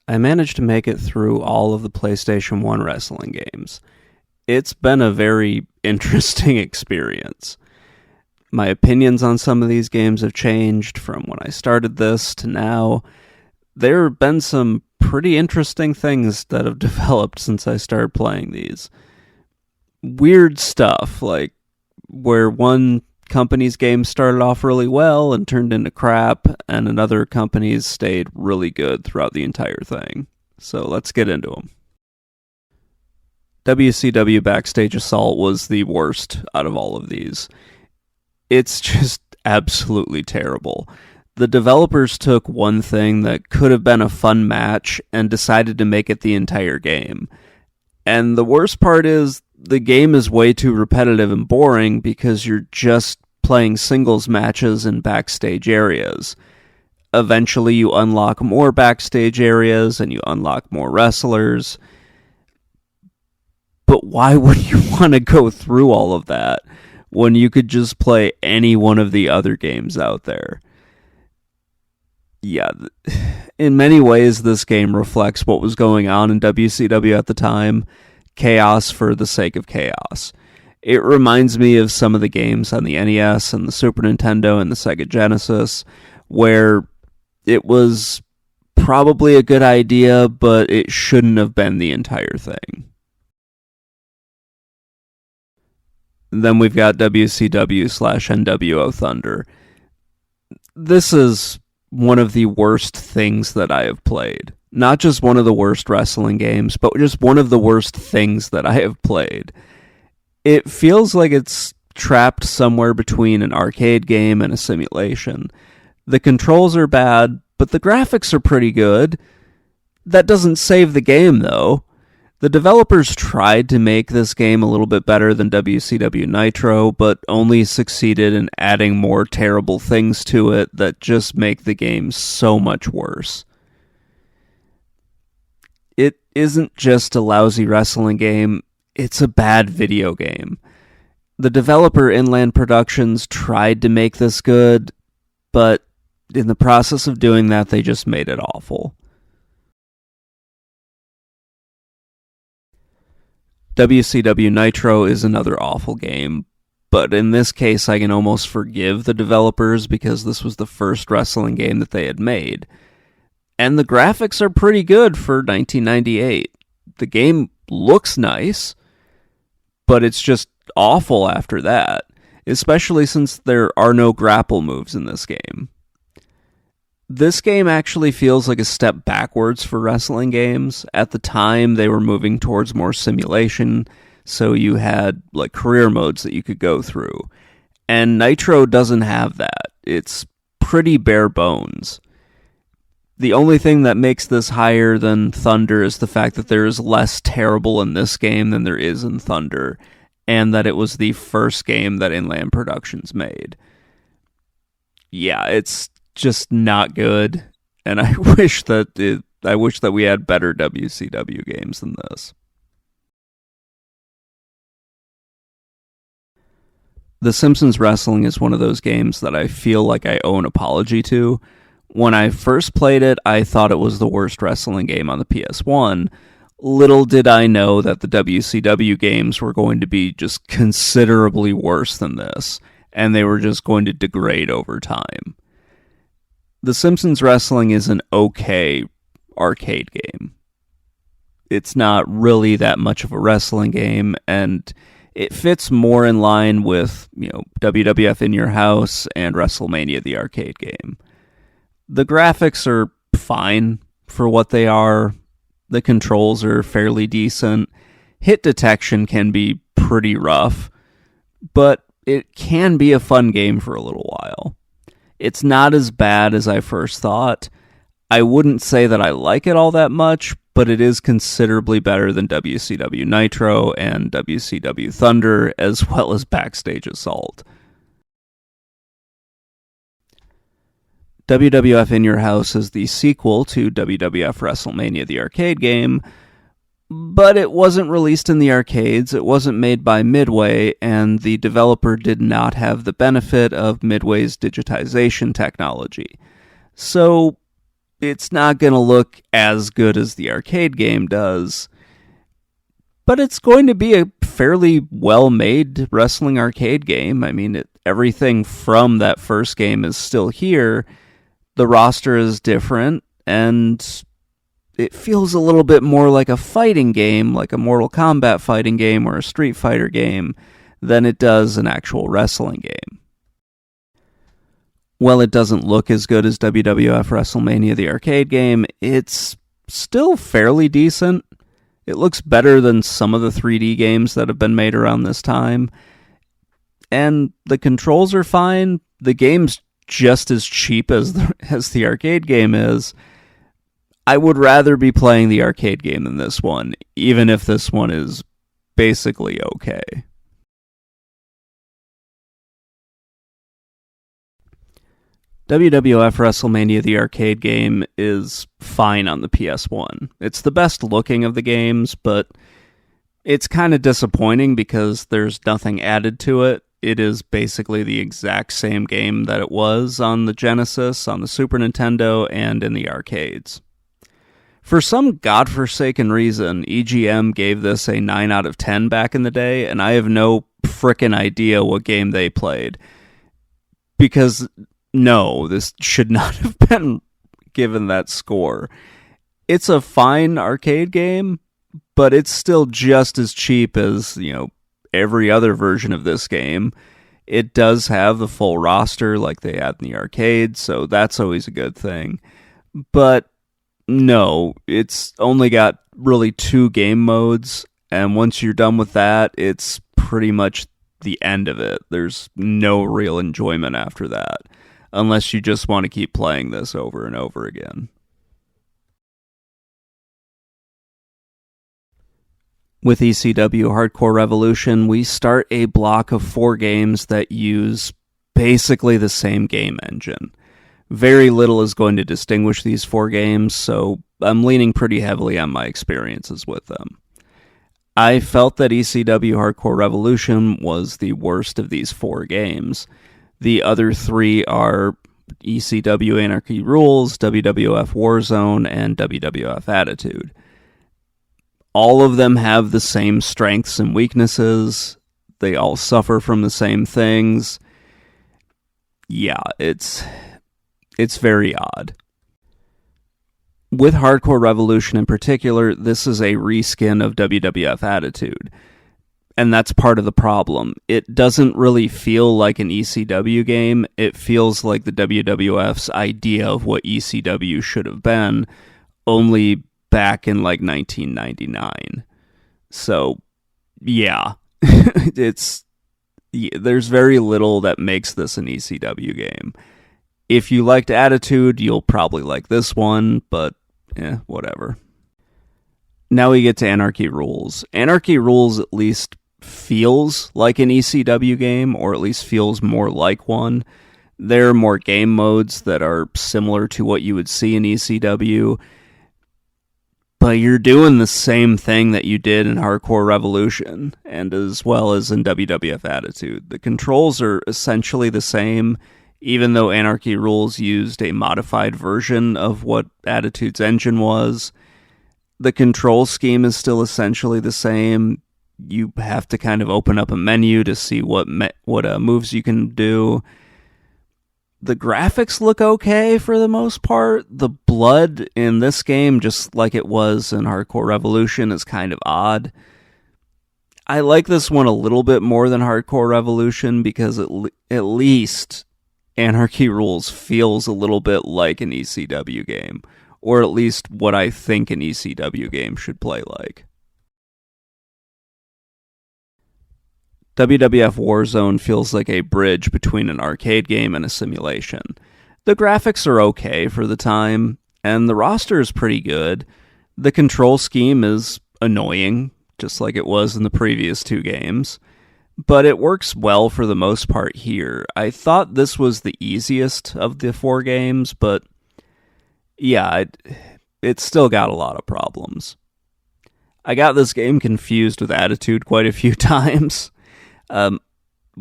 I managed to make it through all of the PlayStation 1 wrestling games. It's been a very interesting experience. My opinions on some of these games have changed from when I started this to now. There have been some pretty interesting things that have developed since I started playing these. Weird stuff, like where one company's game started off really well and turned into crap, and another company's stayed really good throughout the entire thing. So let's get into them. WCW Backstage Assault was the worst out of all of these. It's just absolutely terrible. The developers took one thing that could have been a fun match and decided to make it the entire game. And the worst part is, the game is way too repetitive and boring because you're just playing singles matches in backstage areas. Eventually you unlock more backstage areas and you unlock more wrestlers. But why would you want to go through all of that when you could just play any one of the other games out there? Yeah, in many ways this game reflects what was going on in WCW at the time. Chaos for the sake of chaos. It reminds me of some of the games on the NES and the Super Nintendo and the Sega Genesis, where it was probably a good idea, but it shouldn't have been the entire thing. Then we've got WCW/NWO Thunder. This is one of the worst things that I have played. Not just one of the worst wrestling games, but just one of the worst things that I have played. It feels like it's trapped somewhere between an arcade game and a simulation. The controls are bad, but the graphics are pretty good. That doesn't save the game, though. The developers tried to make this game a little bit better than WCW Nitro, but only succeeded in adding more terrible things to it that just make the game so much worse. It isn't just a lousy wrestling game, it's a bad video game. The developer Inland Productions tried to make this good, but in the process of doing that, they just made it awful. WCW Nitro is another awful game, but in this case I can almost forgive the developers because this was the first wrestling game that they had made. And the graphics are pretty good for 1998. The game looks nice, but it's just awful after that, especially since there are no grapple moves in this game. This game actually feels like a step backwards for wrestling games. At the time, they were moving towards more simulation, so you had like career modes that you could go through. And Nitro doesn't have that. It's pretty bare bones. The only thing that makes this higher than Thunder is the fact that there is less terrible in this game than there is in Thunder, and that it was the first game that Inland Productions made. Yeah, it's just not good, and I wish that we had better WCW games than this. The Simpsons Wrestling is one of those games that I feel like I owe an apology to. When I first played it, I thought it was the worst wrestling game on the PS1. Little did I know that the WCW games were going to be just considerably worse than this, and they were just going to degrade over time. The Simpsons Wrestling is an okay arcade game. It's not really that much of a wrestling game, and it fits more in line with, WWF In Your House and WrestleMania the Arcade game. The graphics are fine for what they are. The controls are fairly decent. Hit detection can be pretty rough, but it can be a fun game for a little while. It's not as bad as I first thought. I wouldn't say that I like it all that much, but it is considerably better than WCW Nitro and WCW Thunder, as well as Backstage Assault. WWF In Your House is the sequel to WWF WrestleMania the Arcade game, but it wasn't released in the arcades, it wasn't made by Midway, and the developer did not have the benefit of Midway's digitization technology. So, It's not going to look as good as the arcade game does, but it's going to be a fairly well-made wrestling arcade game. I mean, everything from that first game is still here. The roster is different, and it feels a little bit more like a fighting game, like a Mortal Kombat fighting game or a Street Fighter game, than it does an actual wrestling game. While it doesn't look as good as WWF WrestleMania the arcade game, it's still fairly decent. It looks better than some of the 3D games that have been made around this time. And the controls are fine. The game's just as cheap as the arcade game is. I would rather be playing the arcade game than this one, even if this one is basically okay. WWF WrestleMania the arcade game is fine on the PS1. It's the best looking of the games, but it's kind of disappointing because there's nothing added to it. It is basically the exact same game that it was on the Genesis, on the Super Nintendo, and in the arcades. For some godforsaken reason, EGM gave this a 9 out of 10 back in the day, and I have no frickin' idea what game they played. Because, no, this should not have been given that score. It's a fine arcade game, but it's still just as cheap as, every other version of this game. It does have the full roster like they had in the arcade, so that's always a good thing. But no, it's only got really 2 game modes, and once you're done with that, it's pretty much the end of it. There's no real enjoyment after that, unless you just want to keep playing this over and over again. With ECW Hardcore Revolution, we start a block of 4 games that use basically the same game engine. Very little is going to distinguish these 4 games, so I'm leaning pretty heavily on my experiences with them. I felt that ECW Hardcore Revolution was the worst of these 4 games. The other 3 are ECW Anarchy Rulz, WWF War Zone, and WWF Attitude. All of them have the same strengths and weaknesses. They all suffer from the same things. Yeah, it's very odd. With Hardcore Revolution in particular, this is a reskin of WWF Attitude. And that's part of the problem. It doesn't really feel like an ECW game. It feels like the WWF's idea of what ECW should have been, only back in 1999. So, yeah. There's very little that makes this an ECW game. If you liked Attitude, you'll probably like this one, but whatever. Now we get to Anarchy Rulz. Anarchy Rulz at least feels like an ECW game, or at least feels more like one. There are more game modes that are similar to what you would see in ECW, but you're doing the same thing that you did in Hardcore Revolution, and as well as in WWF Attitude. The controls are essentially the same, even though Anarchy Rulz used a modified version of what Attitude's engine was. The control scheme is still essentially the same. You have to kind of open up a menu to see what moves you can do. The graphics look okay for the most part. The blood in this game, just like it was in Hardcore Revolution, is kind of odd. I like this one a little bit more than Hardcore Revolution because at least Anarchy Rulz feels a little bit like an ECW game, or at least what I think an ECW game should play like. WWF War Zone feels like a bridge between an arcade game and a simulation. The graphics are okay for the time, and the roster is pretty good. The control scheme is annoying, just like it was in the previous 2 games, but it works well for the most part here. I thought this was the easiest of the 4 games, but yeah, it's still got a lot of problems. I got this game confused with Attitude quite a few times.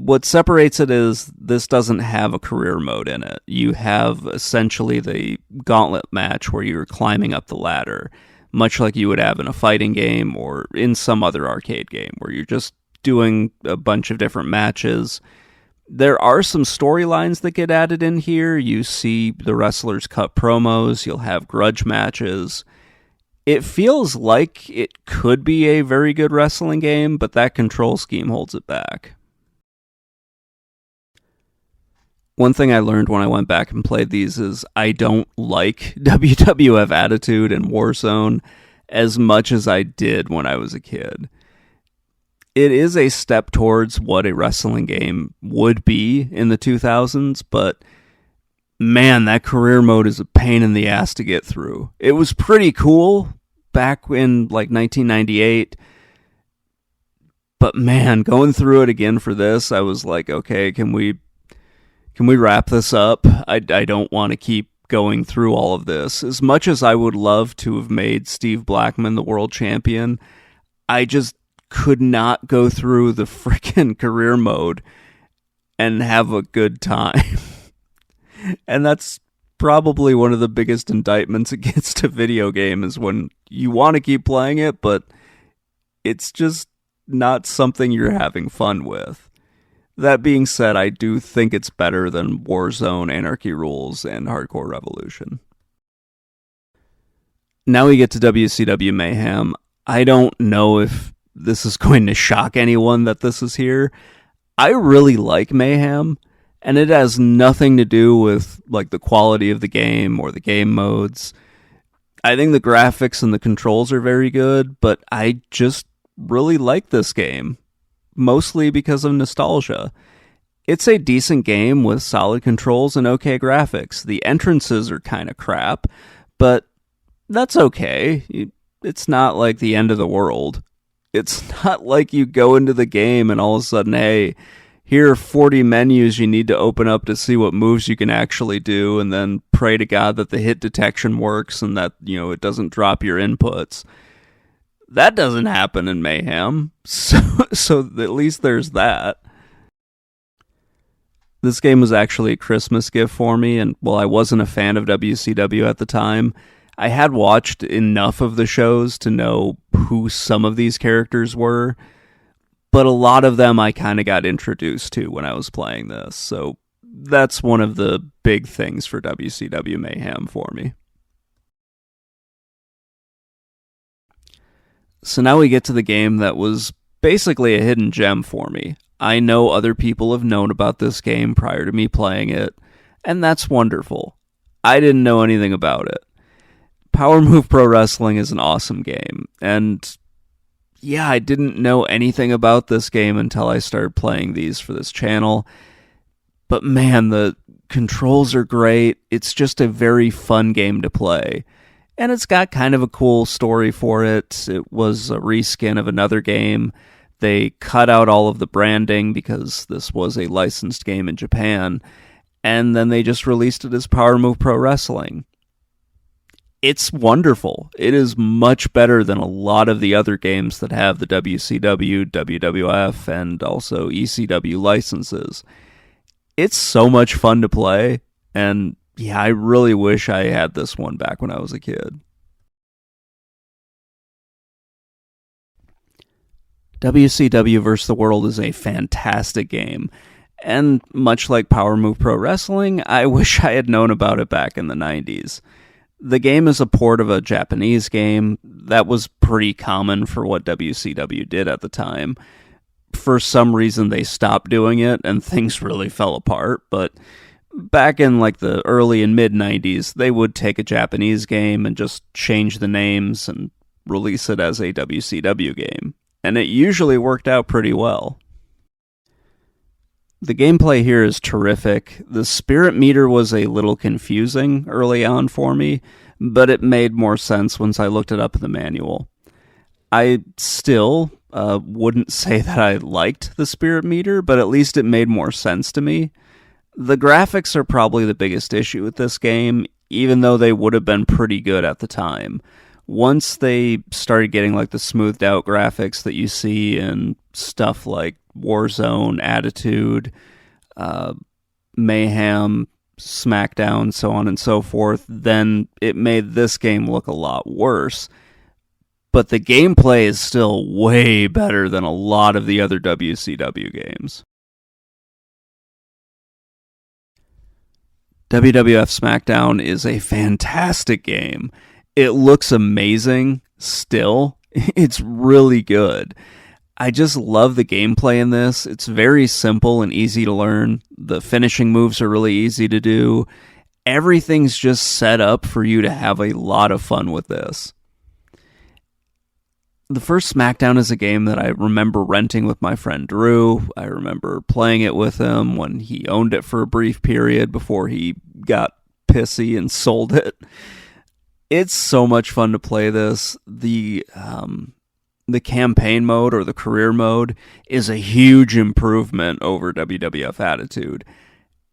What separates it is this doesn't have a career mode in it. You have essentially the gauntlet match where you're climbing up the ladder, much like you would have in a fighting game or in some other arcade game where you're just doing a bunch of different matches. There are some storylines that get added in here. You see the wrestlers cut promos. You'll have grudge matches. It feels like it could be a very good wrestling game, but that control scheme holds it back. One thing I learned when I went back and played these is I don't like WWF Attitude and War Zone as much as I did when I was a kid. It is a step towards what a wrestling game would be in the 2000s, but man, that career mode is a pain in the ass to get through. It was pretty cool back in like 1998, but man, going through it again for this, I was like, okay, can we wrap this up? I don't want to keep going through all of this. As much as I would love to have made Steve Blackman the world champion, I just could not go through the frickin' career mode and have a good time. And that's probably one of the biggest indictments against a video game, is when you want to keep playing it, but it's just not something you're having fun with. That being said, I do think it's better than War Zone, Anarchy Rulz, and Hardcore Revolution. Now we get to WCW Mayhem. I don't know if this is going to shock anyone that this is here. I really like Mayhem, and it has nothing to do with like the quality of the game or the game modes. I think the graphics and the controls are very good, but I just really like this game, mostly because of nostalgia. It's a decent game with solid controls and okay graphics. The entrances are kind of crap, but that's okay. It's not like the end of the world. It's not like you go into the game and all of a sudden, hey, here are 40 menus you need to open up to see what moves you can actually do, and then pray to God that the hit detection works and that, it doesn't drop your inputs. That doesn't happen in Mayhem, so at least there's that. This game was actually a Christmas gift for me, and while I wasn't a fan of WCW at the time, I had watched enough of the shows to know who some of these characters were, but a lot of them I kind of got introduced to when I was playing this, so that's one of the big things for WCW Mayhem for me. So now we get to the game that was basically a hidden gem for me. I know other people have known about this game prior to me playing it, and that's wonderful. I didn't know anything about it. Power Move Pro Wrestling is an awesome game, and yeah, I didn't know anything about this game until I started playing these for this channel, but man, the controls are great. It's just a very fun game to play, and it's got kind of a cool story for it. It was a reskin of another game. They cut out all of the branding because this was a licensed game in Japan, and then they just released it as Power Move Pro Wrestling. It's wonderful. It is much better than a lot of the other games that have the WCW, WWF, and also ECW licenses. It's so much fun to play, and yeah, I really wish I had this one back when I was a kid. WCW vs. the World is a fantastic game, and much like Power Move Pro Wrestling, I wish I had known about it back in the 90s. The game is a port of a Japanese game. That was pretty common for what WCW did at the time. For some reason, they stopped doing it, and things really fell apart, but back in like the early and mid-90s, they would take a Japanese game and just change the names and release it as a WCW game. And it usually worked out pretty well. The gameplay here is terrific. The spirit meter was a little confusing early on for me, but it made more sense once I looked it up in the manual. I still wouldn't say that I liked the spirit meter, but at least it made more sense to me. The graphics are probably the biggest issue with this game, even though they would have been pretty good at the time. Once they started getting like the smoothed out graphics that you see in stuff like War Zone, Attitude, Mayhem, Smackdown, so on and so forth, then it made this game look a lot worse. But the gameplay is still way better than a lot of the other WCW games. WWF Smackdown is a fantastic game. It looks amazing still. It's really good. I just love the gameplay in this. It's very simple and easy to learn. The finishing moves are really easy to do. Everything's just set up for you to have a lot of fun with this. The first Smackdown is a game that I remember renting with my friend Drew. I remember playing it with him when he owned it for a brief period before he got pissy and sold it. It's so much fun to play this. The campaign mode, or the career mode, is a huge improvement over WWF Attitude.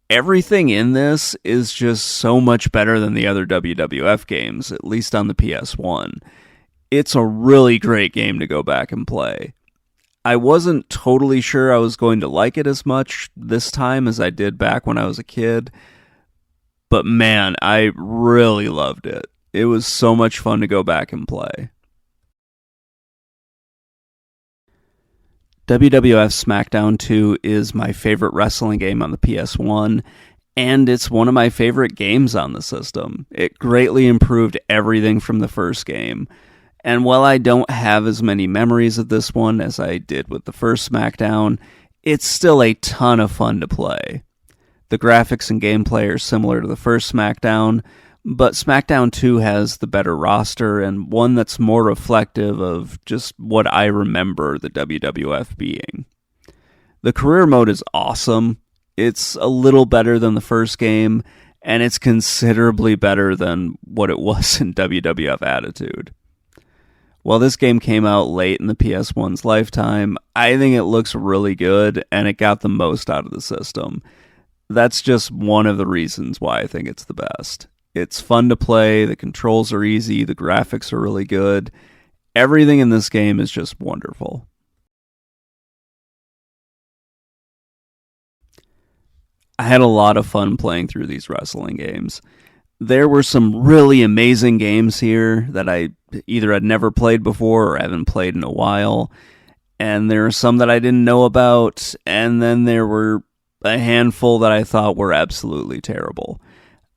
Everything in this is just so much better than the other WWF games, at least on the PS1. It's a really great game to go back and play. I wasn't totally sure I was going to like it as much this time as I did back when I was a kid, but man, I really loved it. It was so much fun to go back and play. WWF Smackdown 2 is my favorite wrestling game on the PS1, and it's one of my favorite games on the system. It greatly improved everything from the first game. And while I don't have as many memories of this one as I did with the first Smackdown, it's still a ton of fun to play. The graphics and gameplay are similar to the first Smackdown, but Smackdown 2 has the better roster and one that's more reflective of just what I remember the WWF being. The career mode is awesome. It's a little better than the first game, and it's considerably better than what it was in WWF Attitude. While this game came out late in the PS1's lifetime, I think it looks really good, and it got the most out of the system. That's just one of the reasons why I think it's the best. It's fun to play, the controls are easy, the graphics are really good. Everything in this game is just wonderful. I had a lot of fun playing through these wrestling games. There were some really amazing games here that I either had never played before or haven't played in a while. And there are some that I didn't know about. And then there were a handful that I thought were absolutely terrible.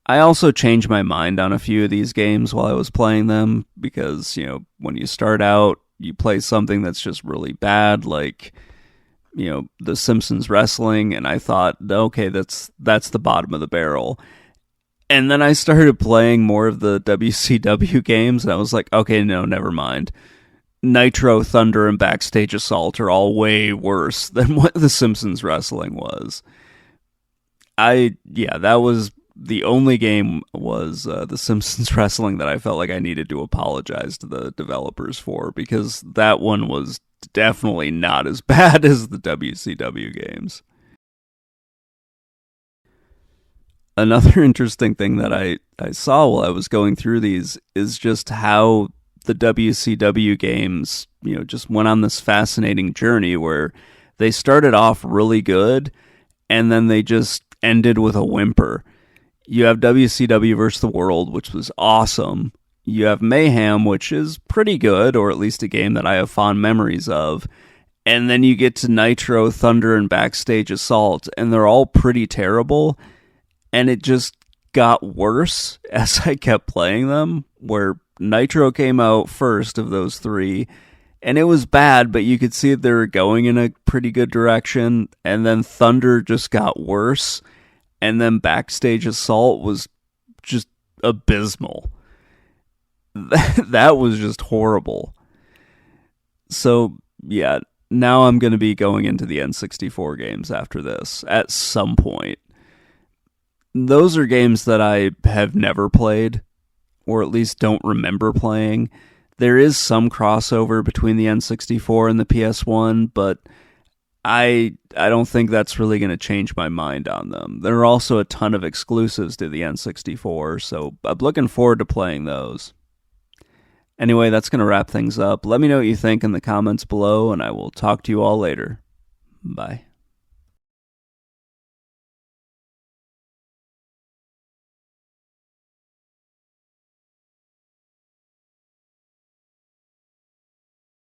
I also changed my mind on a few of these games while I was playing them. Because, when you start out, you play something that's just really bad, like, the Simpsons Wrestling. And I thought, okay, that's the bottom of the barrel. And then I started playing more of the WCW games, and I was like, okay, no, never mind. Nitro, Thunder, and Backstage Assault are all way worse than what the Simpsons Wrestling was. That was the only game was the Simpsons Wrestling that I felt like I needed to apologize to the developers for, because that one was definitely not as bad as the WCW games. Another interesting thing that I saw while I was going through these is just how the WCW games, just went on this fascinating journey where they started off really good and then they just ended with a whimper. You have WCW vs. the World, which was awesome. You have Mayhem, which is pretty good, or at least a game that I have fond memories of. And then you get to Nitro, Thunder, and Backstage Assault, and they're all pretty terrible. And it just got worse as I kept playing them, where Nitro came out first of those three, and it was bad, but you could see that they were going in a pretty good direction, and then Thunder just got worse, and then Backstage Assault was just abysmal. That was just horrible. So, yeah, now I'm going to be going into the N64 games after this, at some point. Those are games that I have never played, or at least don't remember playing. There is some crossover between the N64 and the PS1, but I don't think that's really going to change my mind on them. There are also a ton of exclusives to the N64, so I'm looking forward to playing those. Anyway, that's going to wrap things up. Let me know what you think in the comments below, and I will talk to you all later. Bye.